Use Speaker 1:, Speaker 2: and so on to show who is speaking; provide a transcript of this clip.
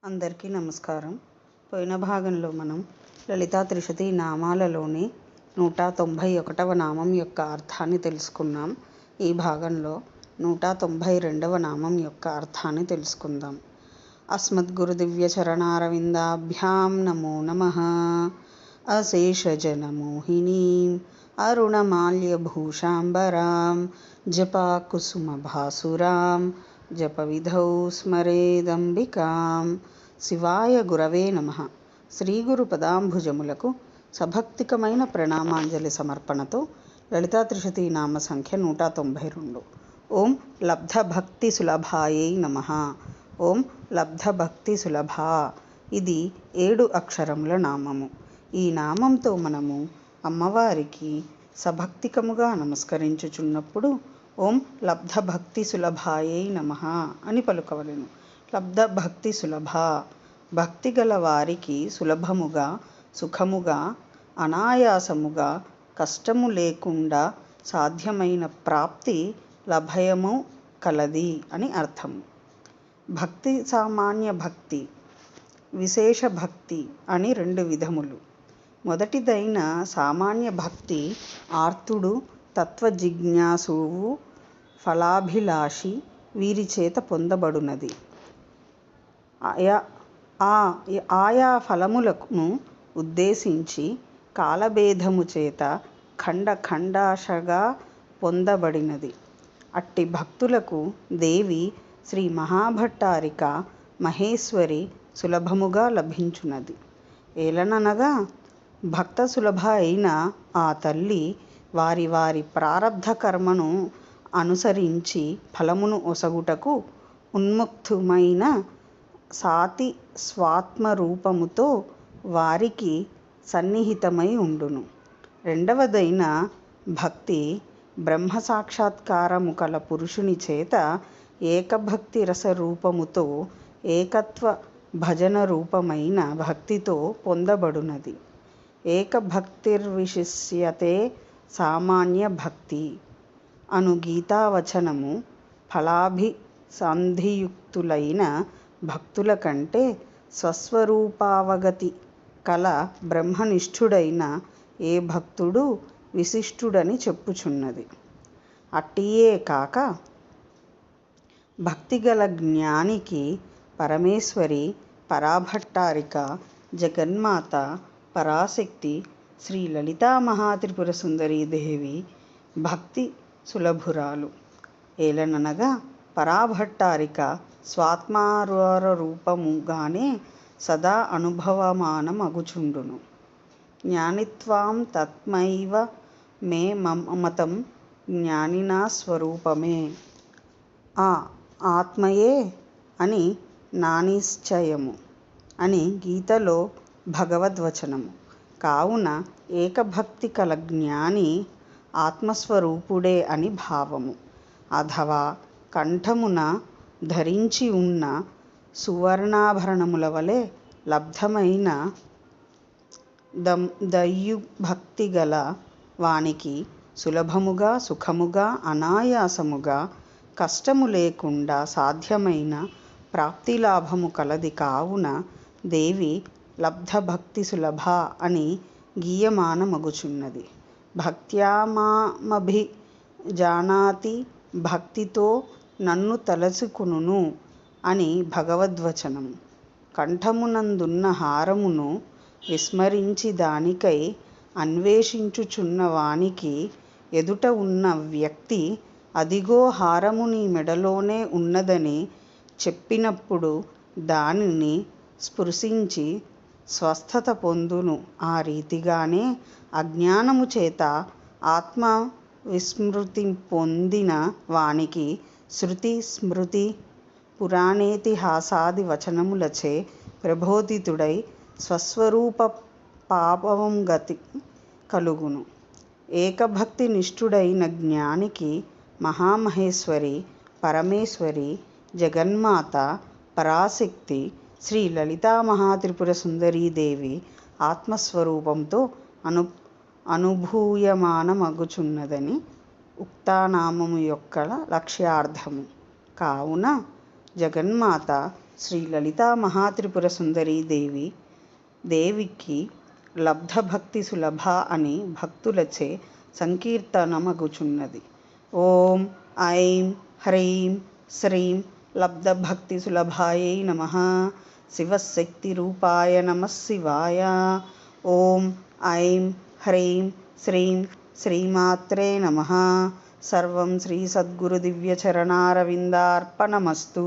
Speaker 1: అందరికీ నమస్కారం. పోయిన భాగంలో మనం లలితా త్రిశతి నామాలలోని 191వ నామం యొక్క అర్థాన్ని తెలుసుకున్నాం. ఈ భాగంలో 192వ నామం యొక్క అర్థాన్ని తెలుసుకుందాం. అస్మద్గురు దివ్య చరణారవిందాభ్యాం నమో నమః. అశేషజనమోహినీం అరుణమాల్యభూషాంబరాం జపాకుసుమభాసురాం జపవిధౌ స్మరేదంబికాం. శివాయ గురవే నమః. శ్రీగురు పదాంభుజములకు సభక్తికమైన ప్రణామాంజలి సమర్పణతో లలితా త్రిశతి నామ సంఖ్య 192. ఓం లబ్ధభక్తి సులభాయై నమః. ఓం లబ్ధభక్తి సులభ. ఇది 7 అక్షరముల నామము. ఈ నామంతో మనము అమ్మవారికి సభక్తికముగా నమస్కరించుచున్నప్పుడు ఓం లబ్ధభక్తి సులభాయై నమః అని పలుకవలెను. లబ్ధభక్తి సులభ, భక్తి గల వారికి సులభముగా, సుఖముగా, అనాయాసముగా, కష్టము లేకుండా సాధ్యమైన ప్రాప్తి లభయము కలది అని అర్థము. భక్తి సామాన్య భక్తి, విశేష భక్తి అని 2 విధములు. మొదటిదైన సామాన్య భక్తి ఆర్తుడు, తత్వజిజ్ఞాసువు, ఫలాభిలాషి వీరి చేత పొందబడునది. ఆయా ఫలములను ఉద్దేశించి కాలభేదము చేత ఖండాశగా పొందబడినది. అట్టి భక్తులకు దేవి శ్రీ మహాభట్టారిక మహేశ్వరి సులభముగా లభించున్నది. ఏలననగా భక్త సులభ అయిన ఆ తల్లి వారి వారి ప్రారబ్ధ కర్మను అనుసరించి ఫలమును ఒసగుటకు ఉన్ముక్తమైన సాతి స్వాత్మరూపముతో వారికి సన్నిహితమై ఉండును. రెండవదైన భక్తి బ్రహ్మ సాక్షాత్కారము కల పురుషుని చేత ఏకభక్తి రస రూపముతో ఏకత్వ భజన రూపమైన భక్తితో పొందబడునది. ఏకభక్తిర్విశిష్యతే సామాన్య భక్తి అను గీతావచనము ఫలాభిసంధియుక్తులైన భక్తుల కంటే స్వస్వరూపావగతి కల బ్రహ్మనిష్ఠుడైన ఏ భక్తుడు విశిష్టుడని చెప్పుచున్నది. అట్టియే కాక భక్తిగల జ్ఞానికి పరమేశ్వరి, పరాభట్టారిక, జగన్మాత, పరాశక్తి శ్రీ లలితా మహాత్రిపుర సుందరీదేవి భక్తి సులభురాలు. ఏలననగా పరాభట్టారిక స్వాత్మారూపముగానే సదా అనుభవమానమగుచుండును. జ్ఞానిత్వాం తత్మైవ మే మతం జ్ఞానినా స్వరూపమే. ఆ ఆత్మయే అని నానిశ్చయము అని గీతలో భగవద్వచనము. కావున ఏకభక్తి కల జ్ఞాని ఆత్మస్వరూపుడే అని భావము. అథవా కంఠమున ధరించి ఉన్న సువర్ణాభరణముల వలె లబ్ధమైన దైవభక్తి గల వానికి సులభముగా, సుఖముగా, అనాయాసముగా, కష్టము లేకుండా సాధ్యమైన ప్రాప్తిలాభము కలది. కావున దేవి లబ్ధభక్తి సులభ అని గీయమానమగుచున్నది. భక్త్యా మామభిజానాతి, భక్తితో నన్ను తలచుకును అని భగవద్వచనము. కంఠమునందున్న హారమును విస్మరించి దానికై అన్వేషించుచున్న వానికి ఎదుట ఉన్న వ్యక్తి అదిగో హారము నీ మెడలోనే ఉన్నదని చెప్పినప్పుడు దానిని స్పృశించి స్వస్థత పొందును. ఆ రీతిగానే అజ్ఞానము చేత ఆత్మ విస్మృతి పొందిన వానికి శృతి, స్మృతి, పురాణేతిహాసాది వచనములచే ప్రబోధితుడై స్వస్వరూప పాపవంగతి కలుగును. ఏకభక్తి నిష్ఠుడైన జ్ఞానికి మహామహేశ్వరి, పరమేశ్వరి, జగన్మాత, పరాశక్తి శ్రీ లలితా మహాత్రిపుర సుందరీదేవి ఆత్మస్వరూపంతో అనుభూయమానమగుచున్నదని ఉక్తానామము యొక్క లక్ష్యార్థము. కావున జగన్మాత శ్రీ లలితా మహాత్రిపుర సుందరీ దేవికి లబ్ధభక్తి సులభ అని భక్తులచే సంకీర్తనమగుచున్నది. ఓం ఐం హ్రీం శ్రీం లబ్ధభక్తి సులభాయై నమః. శివశక్తి రూపాయ నమః శివాయ. ఓం ఐం హ్రీం శ్రీం శ్రీమాత్రే నమః. సర్వం శ్రీ సద్గురు దివ్య చరణారవిందార్పణమస్తు.